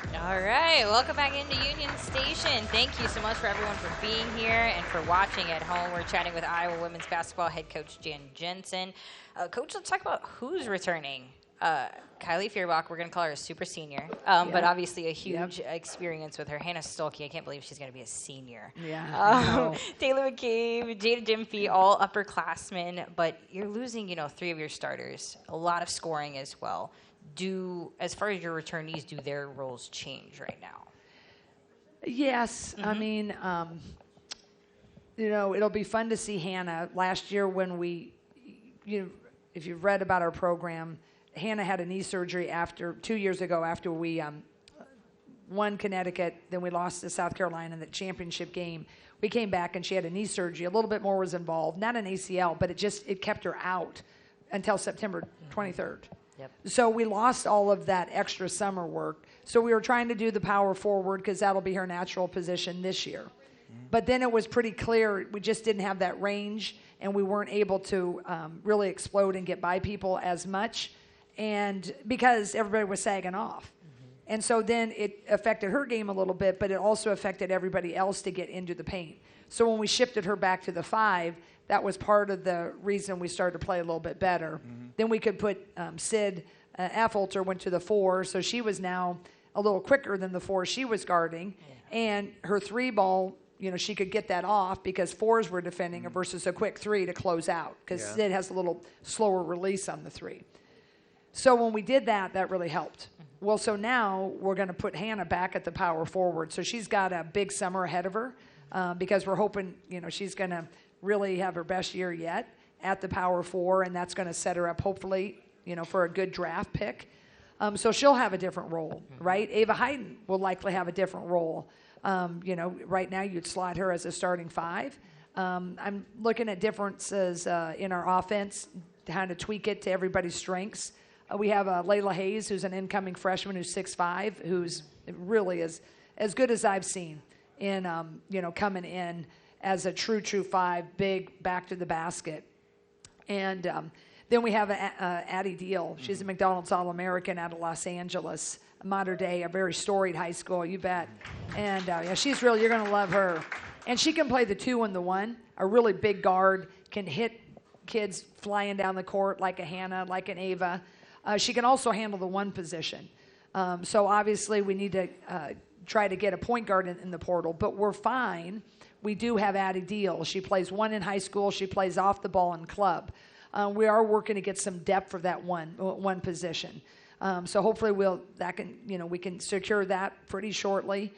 All right, welcome back into Union Station. Thank you so much for everyone for being here and for watching at home. We're chatting with Iowa women's basketball head coach Jensen. Coach, let's talk about who's returning. Kylie Feuerbach, we're going to call her a super senior, but obviously a huge experience with her. Hannah Stolke, I can't believe she's going to be a senior. Yeah. Taylor McCabe, Jada Dimfey, all upperclassmen, but you're losing, 3 of your starters. A lot of scoring as well. As far as your returnees, do their roles change right now? Yes. I mean, it'll be fun to see Hannah. Last year when if you've read about our program, Hannah had a knee surgery 2 years ago after we won Connecticut. Then we lost to South Carolina in the championship game. We came back and she had a knee surgery. A little bit more was involved. Not an ACL, but it kept her out until September 23rd. Yep. So we lost all of that extra summer work. So we were trying to do the power forward because that'll be her natural position this year. But then it was pretty clear we just didn't have that range and we weren't able to really explode and get by people as much, and because everybody was sagging off. And so then it affected her game a little bit, but it also affected everybody else to get into the paint. So when we shifted her back to the 5, that was part of the reason we started to play a little bit better. Then we could put Sid Affolter went to the 4, so she was now a little quicker than the 4 she was guarding. And her 3 ball, she could get that off because 4s were defending her versus a quick 3 to close out because Sid has a little slower release on the 3. So when we did that, that really helped. Well, so now we're going to put Hannah back at the power forward. So she's got a big summer ahead of her because we're hoping, she's going to really have her best year yet at the power 4, and that's going to set her up hopefully, for a good draft pick. So she'll have a different role, right? Ava Hayden will likely have a different role. Right now you'd slot her as a starting 5. I'm looking at differences in our offense, trying to tweak it to everybody's strengths. We have Layla Hayes, who's an incoming freshman who's 6'5", who's really as good as I've seen in, coming in as a true 5, big, back to the basket. And then we have Addie Deal. She's a McDonald's All-American out of Los Angeles, modern day, a very storied high school, you bet. And she's you're going to love her. And she can play the 2 and the 1, a really big guard, can hit kids flying down the court like a Hannah, like an Ava. She can also handle the 1 position. So obviously we need to try to get a point guard in the portal, but we're fine. We do have Addie Deal. She plays 1 in high school. She plays off the ball in club. We are working to get some depth for that one position. So hopefully we can secure that pretty shortly.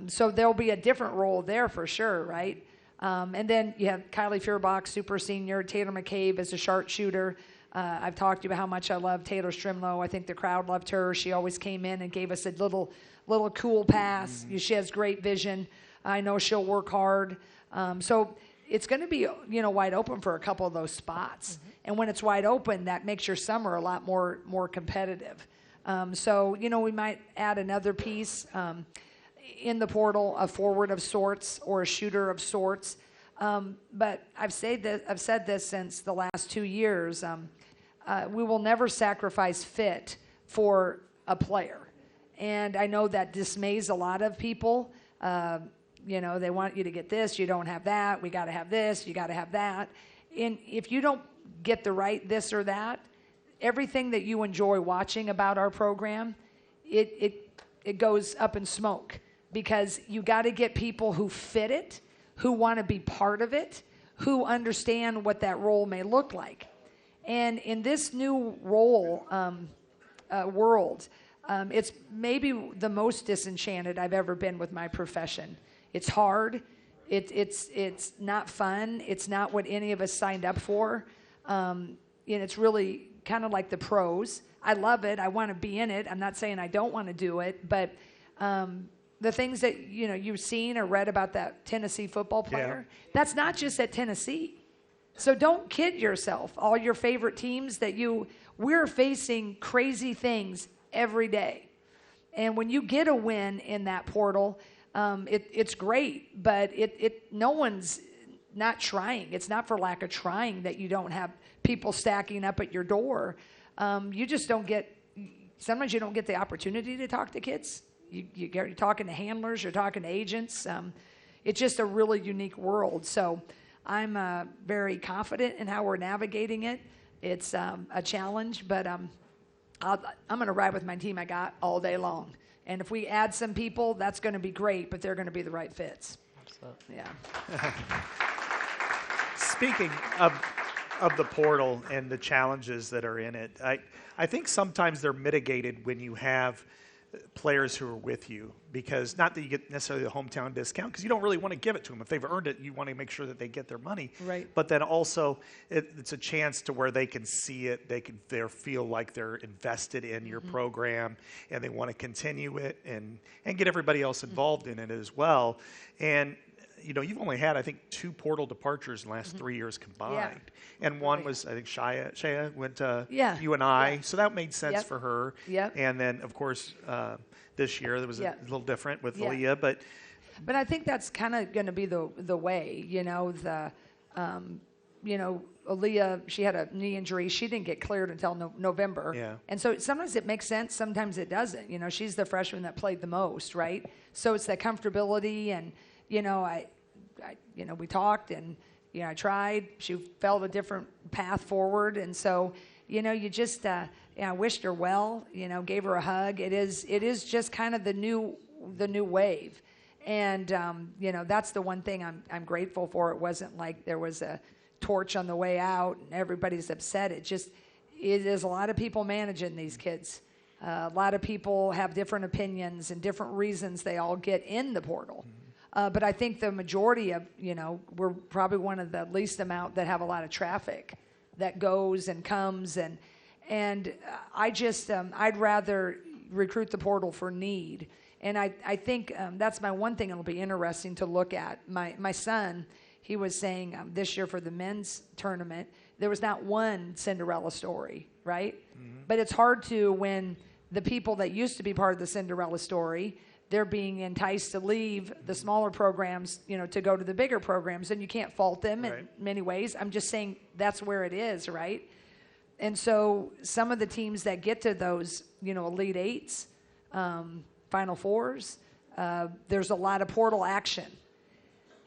So there'll be a different role there for sure, right? And then you have Kylie Feuerbach, super senior. Taylor McCabe as a sharpshooter. I've talked to you about how much I love Taylor Strimlow. I think the crowd loved her. She always came in and gave us a little cool pass. She has great vision. I know she'll work hard. So it's going to be, wide open for a couple of those spots. And when it's wide open, that makes your summer a lot more competitive. So, we might add another piece in the portal, a forward of sorts or a shooter of sorts. But I've said this since the last 2 years. We will never sacrifice fit for a player. And I know that dismays a lot of people. They want you to get this, you don't have that, we got to have this, you got to have that. And if you don't get the right this or that, everything that you enjoy watching about our program, it goes up in smoke because you got to get people who fit it, who want to be part of it, who understand what that role may look like. And in this new role world, it's maybe the most disenchanted I've ever been with my profession. It's hard. It's not fun. It's not what any of us signed up for. And it's really kind of like the pros. I love it. I want to be in it. I'm not saying I don't want to do it, but the things that you've seen or read about that Tennessee football player, that's not just at Tennessee. So don't kid yourself. All your favorite teams we're facing crazy things every day. And when you get a win in that portal, it's great, but no one's not trying. It's not for lack of trying that you don't have people stacking up at your door. You just don't get, sometimes you don't get the opportunity to talk to kids, you're talking to handlers, you're talking to agents. It's just a really unique world. So I'm very confident in how we're navigating it. It's a challenge, but I'm going to ride with my team I got all day long. And if we add some people, that's going to be great, but they're going to be the right fits. Absolutely. Yeah. Speaking of the portal and the challenges that are in it, I think sometimes they're mitigated when you have players who are with you, because not that you get necessarily the hometown discount, because you don't really want to give it to them. If they've earned it, you want to make sure that they get their money. Right. But then also it's a chance to where they can see it, they feel like they're invested in your program, and they want to continue it and get everybody else involved in it as well. And you've only had, I think, 2 portal departures in the last 3 years combined. Yeah. And one was, I think, Shaya went to Yeah. UNI. Yeah. So that made sense Yep. for her. Yep. And then, of course, this year there was Yeah. a little different with Yeah. Aaliyah. But I think that's kind of going to be the way, Aaliyah, she had a knee injury. She didn't get cleared until November. Yeah. And so sometimes it makes sense, sometimes it doesn't. She's the freshman that played the most, right? So it's that comfortability, and we talked, and I tried. She felt a different path forward, and so you just I wished her well. Gave her a hug. It is just kind of the new wave, and that's the one thing I'm grateful for. It wasn't like there was a torch on the way out and everybody's upset. It is a lot of people managing these kids. A lot of people have different opinions and different reasons they all get in the portal. But I think the majority of, we're probably one of the least amount that have a lot of traffic that goes and comes. And I just, I'd rather recruit the portal for need. And I think that's my one thing it'll be interesting to look at. My son, he was saying this year for the men's tournament, there was not one Cinderella story, right? Mm-hmm. But it's hard to when the people that used to be part of the Cinderella story, they're being enticed to leave the smaller programs, to go to the bigger programs, and you can't fault them in many ways. I'm just saying that's where it is, right? And so some of the teams that get to those, Elite Eights, Final Fours, there's a lot of portal action.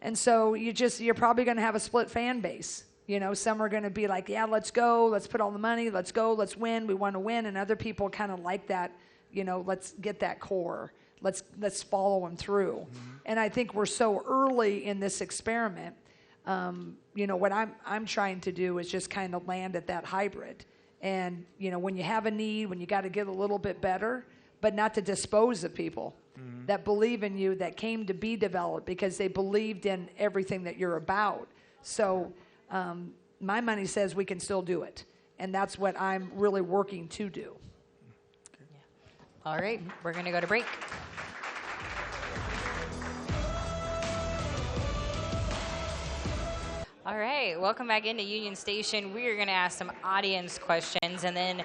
And so you're probably going to have a split fan base. Some are going to be like, yeah, let's go, let's put all the money, let's go, let's win, we want to win. And other people kind of like that, let's get that core. Let's follow them through. Mm-hmm. And I think we're so early in this experiment. What I'm trying to do is just kind of land at that hybrid. And, when you have a need, when you got to get a little bit better, but not to dispose of people that believe in you, that came to be developed because they believed in everything that you're about. So my money says we can still do it. And that's what I'm really working to do. All right, we're going to go to break. All right, welcome back into Union Station. We are going to ask some audience questions, and then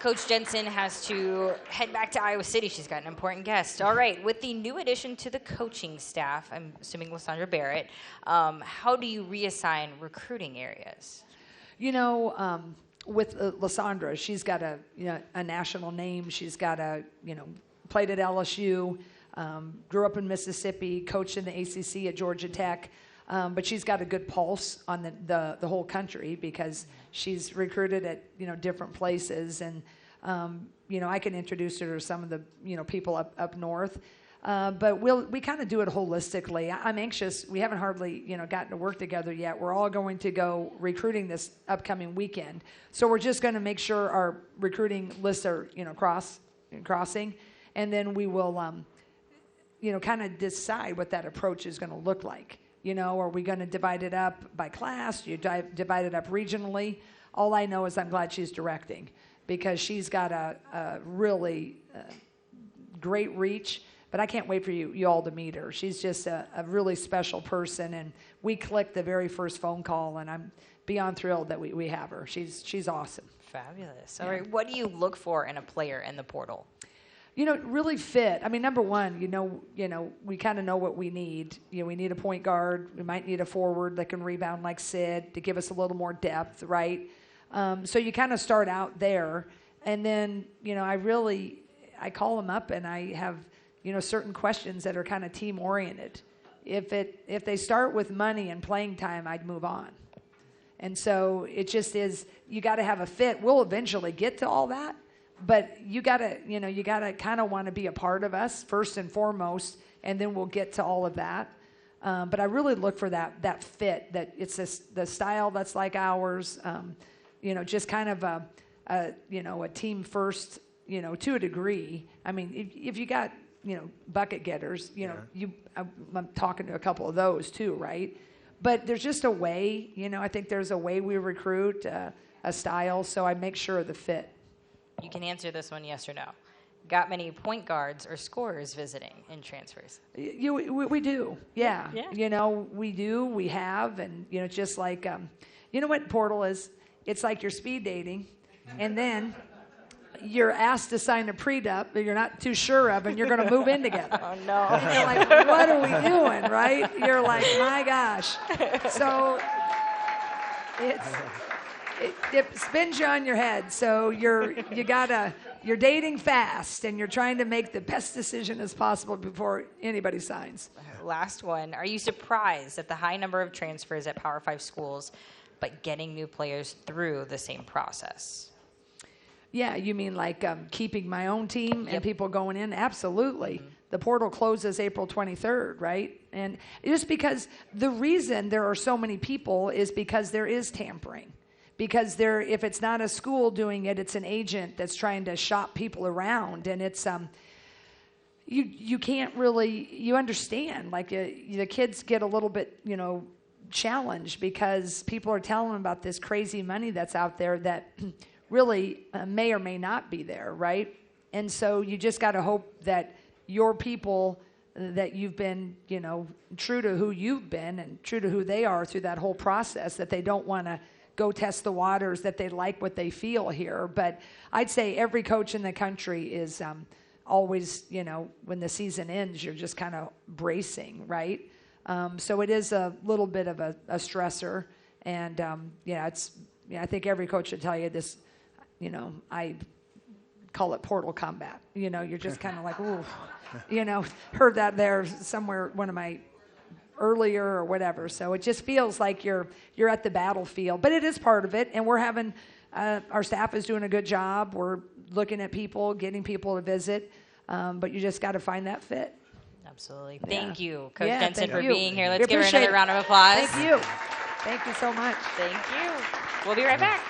Coach Jensen has to head back to Iowa City. She's got an important guest. All right, with the new addition to the coaching staff, I'm assuming Lysandra Barrett, how do you reassign recruiting areas? With Lysandra, she's got a national name. She's got played at LSU, grew up in Mississippi, coached in the ACC at Georgia Tech. But she's got a good pulse on the whole country because she's recruited at different places, and I can introduce her to some of the people up north. But we kind of do it holistically. I'm anxious. We haven't hardly gotten to work together yet. We're all going to go recruiting this upcoming weekend, so we're just going to make sure our recruiting lists are crossing, and then we will kind of decide what that approach is going to look like. Are we going to divide it up by class? Do you divide it up regionally? All I know is I'm glad she's directing because she's got a really great reach. But I can't wait for you all to meet her. She's just a really special person, and we clicked the very first phone call, and I'm beyond thrilled that we have her. She's awesome. Fabulous. All right, what do you look for in a player in the portal? Really fit. I mean, number one, we kind of know what we need. We need a point guard. We might need a forward that can rebound like Sid to give us a little more depth, right? So you kind of start out there, and then I call them up, and I have certain questions that are kind of team oriented. If they start with money and playing time, I'd move on. And so it just is, you got to have a fit. We'll eventually get to all that, but you got to kind of want to be a part of us first and foremost, and then we'll get to all of that. But I really look for that fit, that it's the style that's like ours, just kind of a team first, to a degree. I mean, if you got, bucket getters, I'm talking to a couple of those too, right? But there's just a way, I think there's a way we recruit, a style, so I make sure of the fit. You can answer this one yes or no. Got many point guards or scorers visiting in transfers? We do, yeah. We do, we have, and, just like, what portal is? It's like you're speed dating, and then you're asked to sign a prenup that you're not too sure of, and you're going to move in together. Oh, no. And you're like, what are we doing, right? You're like, my gosh. So it spins you on your head. So you're dating fast, and you're trying to make the best decision as possible before anybody signs. Last one. Are you surprised at the high number of transfers at Power 5 schools, but getting new players through the same process? Yeah, you mean like keeping my own team Yep. and people going in? Absolutely. Mm-hmm. The portal closes April 23rd, right? And just because the reason there are so many people is because there is tampering. Because if it's not a school doing it, it's an agent that's trying to shop people around. And it's, you can't really, you understand, like the kids get a little bit, challenged because people are telling them about this crazy money that's out there that really may or may not be there, right? And so you just got to hope that your people, that you've been, true to who you've been and true to who they are through that whole process, that they don't want to go test the waters, that they like what they feel here. But I'd say every coach in the country is always, when the season ends, you're just kind of bracing, right? So it is a little bit of a stressor. And, I think every coach should tell you this, I call it portal combat. You're just kind of like, ooh, heard that there somewhere, one of my earlier or whatever. So it just feels like you're at the battlefield, but it is part of it. And we're having, our staff is doing a good job. We're looking at people, getting people to visit, but you just got to find that fit. Absolutely. Yeah. Thank you, Coach Yeah, Jensen, thank for you. being here. We Let's give her appreciate another it. round of applause. Thank you. Thank you so much. Thank you. We'll be right back.